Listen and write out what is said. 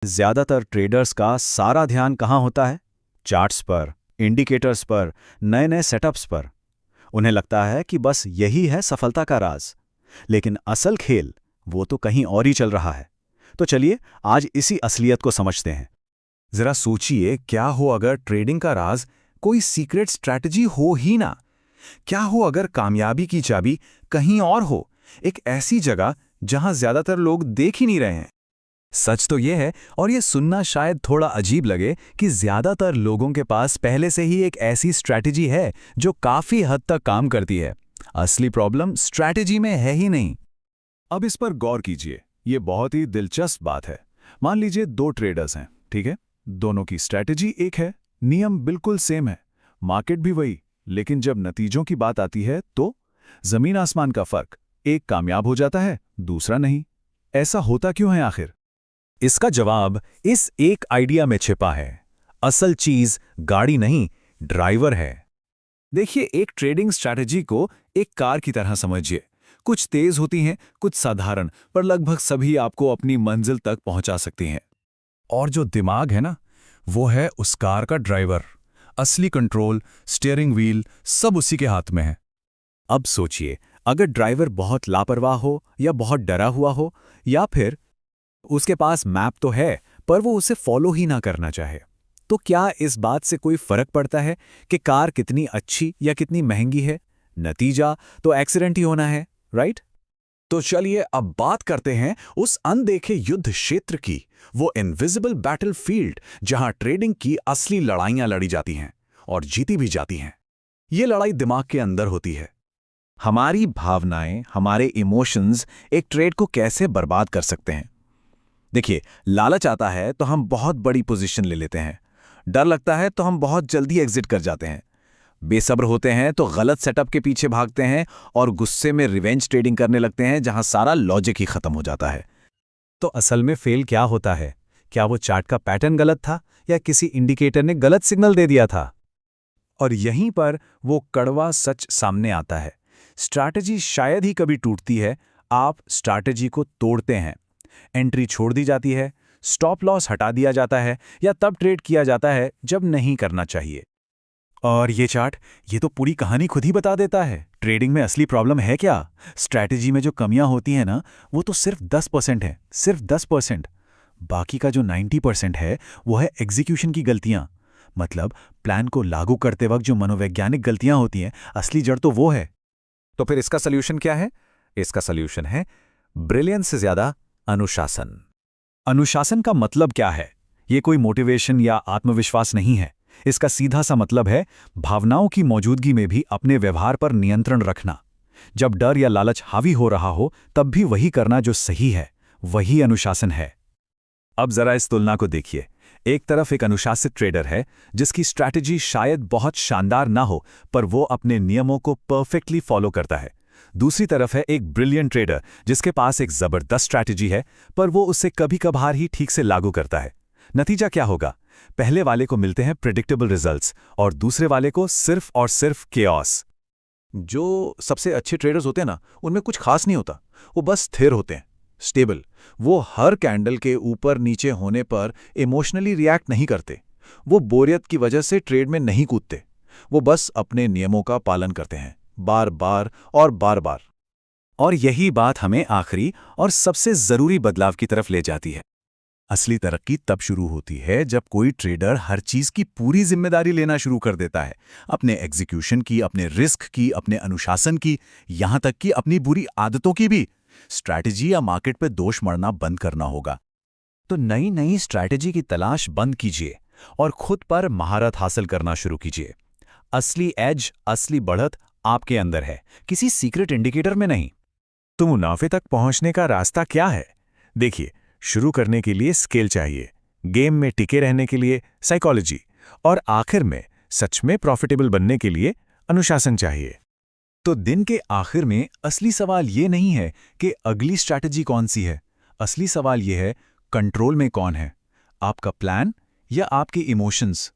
ज्यादातर ट्रेडर्स का सारा ध्यान कहाँ होता है? चार्ट्स पर, इंडिकेटर्स पर, नए नए सेटअप्स पर। उन्हें लगता है कि बस यही है सफलता का राज। लेकिन असल खेल वो तो कहीं और ही चल रहा है। तो चलिए आज इसी असलियत को समझते हैं। जरा सोचिए, क्या हो अगर ट्रेडिंग का राज कोई सीक्रेट स्ट्रैटेजी हो ही ना। क्या हो अगर कामयाबी की चाबी कहीं और हो, एक ऐसी जगह जहां ज्यादातर लोग देख ही नहीं रहे हैं। सच तो यह है, और यह सुनना शायद थोड़ा अजीब लगे, कि ज्यादातर लोगों के पास पहले से ही एक ऐसी स्ट्रैटेजी है जो काफी हद तक काम करती है। असली प्रॉब्लम स्ट्रैटेजी में है ही नहीं। अब इस पर गौर कीजिए, ये बहुत ही दिलचस्प बात है। मान लीजिए दो ट्रेडर्स हैं, ठीक है। दोनों की स्ट्रैटेजी एक है, नियम बिल्कुल सेम है, मार्केट भी वही। लेकिन जब नतीजों की बात आती है तो जमीन आसमान का फर्क। एक कामयाब हो जाता है, दूसरा नहीं। ऐसा होता क्यों है आखिर? इसका जवाब इस एक आइडिया में छिपा है। असल चीज गाड़ी नहीं, ड्राइवर है। देखिए, एक ट्रेडिंग स्ट्रैटेजी को एक कार की तरह समझिए। कुछ तेज होती हैं, कुछ साधारण, पर लगभग सभी आपको अपनी मंजिल तक पहुंचा सकती हैं। और जो दिमाग है ना, वो है उस कार का ड्राइवर। असली कंट्रोल, स्टीयरिंग व्हील सब उसी के हाथ में है। अब सोचिए, अगर ड्राइवर बहुत लापरवाह हो या बहुत डरा हुआ हो, या फिर उसके पास मैप तो है पर वो उसे फॉलो ही ना करना चाहे, तो क्या इस बात से कोई फर्क पड़ता है कि कार कितनी अच्छी या कितनी महंगी है? नतीजा तो एक्सीडेंट ही होना है, राइट? तो चलिए अब बात करते हैं उस अनदेखे युद्ध क्षेत्र की, वो इनविजिबल बैटलफील्ड जहां ट्रेडिंग की असली लड़ाइयां लड़ी जाती हैं और जीती भी जाती हैं। ये लड़ाई दिमाग के अंदर होती है। हमारी भावनाएं, हमारे इमोशंस एक ट्रेड को कैसे बर्बाद कर सकते हैं। देखिए, लालच आता है तो हम बहुत बड़ी पोजीशन ले लेते हैं। डर लगता है तो हम बहुत जल्दी एग्जिट कर जाते हैं। बेसब्र होते हैं तो गलत सेटअप के पीछे भागते हैं और गुस्से में रिवेंज ट्रेडिंग करने लगते हैं, जहां सारा लॉजिक ही खत्म हो जाता है। तो असल में फेल क्या होता है? क्या वो चार्ट का पैटर्न गलत था, या किसी इंडिकेटर ने गलत सिग्नल दे दिया था? और यहीं पर वो कड़वा सच सामने आता है। स्ट्रैटेजी शायद ही कभी टूटती है, आप स्ट्रैटेजी को तोड़ते हैं। एंट्री छोड़ दी जाती है, स्टॉप लॉस हटा दिया जाता है, या तब ट्रेड किया जाता है जब नहीं करना चाहिए। और ये चार्ट, ये तो पूरी कहानी खुद ही बता देता है। ट्रेडिंग में असली प्रॉब्लम है क्या? स्ट्रैटेजी में जो कमियां होती हैं ना, वो तो सिर्फ 10% है, सिर्फ 10%। बाकी का जो 90% है वो है एग्जीक्यूशन की गलतियां। मतलब प्लान को लागू करते वक्त जो मनोवैज्ञानिक गलतियां होती हैं, असली जड़ तो वो है। तो फिर इसका सल्यूशन क्या है? इसका सल्यूशन है ब्रिलियंस से ज्यादा अनुशासन। अनुशासन का मतलब क्या है? ये कोई मोटिवेशन या आत्मविश्वास नहीं है। इसका सीधा सा मतलब है भावनाओं की मौजूदगी में भी अपने व्यवहार पर नियंत्रण रखना। जब डर या लालच हावी हो रहा हो, तब भी वही करना जो सही है, वही अनुशासन है। अब जरा इस तुलना को देखिए। एक तरफ एक अनुशासित ट्रेडर है जिसकी स्ट्रैटेजी शायद बहुत शानदार ना हो, पर वो अपने नियमों को परफेक्टली फॉलो करता है। दूसरी तरफ है एक ब्रिलियंट ट्रेडर जिसके पास एक जबरदस्त स्ट्रैटेजी है, पर वो उसे कभी कभार ही ठीक से लागू करता है। नतीजा क्या होगा? पहले वाले को मिलते हैं प्रेडिक्टेबल रिजल्ट्स, और दूसरे वाले को सिर्फ और सिर्फ केओस। जो सबसे अच्छे ट्रेडर्स होते हैं ना, उनमें कुछ खास नहीं होता। वो बस स्थिर होते हैं, स्टेबल। वो हर कैंडल के ऊपर नीचे होने पर इमोशनली रिएक्ट नहीं करते। वो बोरियत की वजह से ट्रेड में नहीं कूदते। वो बस अपने नियमों का पालन करते हैं, बार बार और बार बार। और यही बात हमें आखिरी और सबसे जरूरी बदलाव की तरफ ले जाती है। असली तरक्की तब शुरू होती है जब कोई ट्रेडर हर चीज की पूरी जिम्मेदारी लेना शुरू कर देता है। अपने एग्जीक्यूशन की, अपने रिस्क की, अपने अनुशासन की, यहां तक कि अपनी बुरी आदतों की भी। स्ट्रैटेजी या मार्केट पे दोष मढ़ना बंद करना होगा। तो नई नई स्ट्रैटेजी की तलाश बंद कीजिए और खुद पर महारत हासिल करना शुरू कीजिए। असली एज, असली बढ़त आपके अंदर है, किसी सीक्रेट इंडिकेटर में नहीं। तो मुनाफे तक पहुंचने का रास्ता क्या है? देखिए, शुरू करने के लिए स्किल चाहिए, गेम में टिके रहने के लिए साइकोलॉजी, और आखिर में सच में प्रॉफिटेबल बनने के लिए अनुशासन चाहिए। तो दिन के आखिर में असली सवाल ये नहीं है कि अगली स्ट्रैटेजी कौन सी है। असली सवाल ये है, कंट्रोल में कौन है, आपका प्लान या आपके इमोशंस?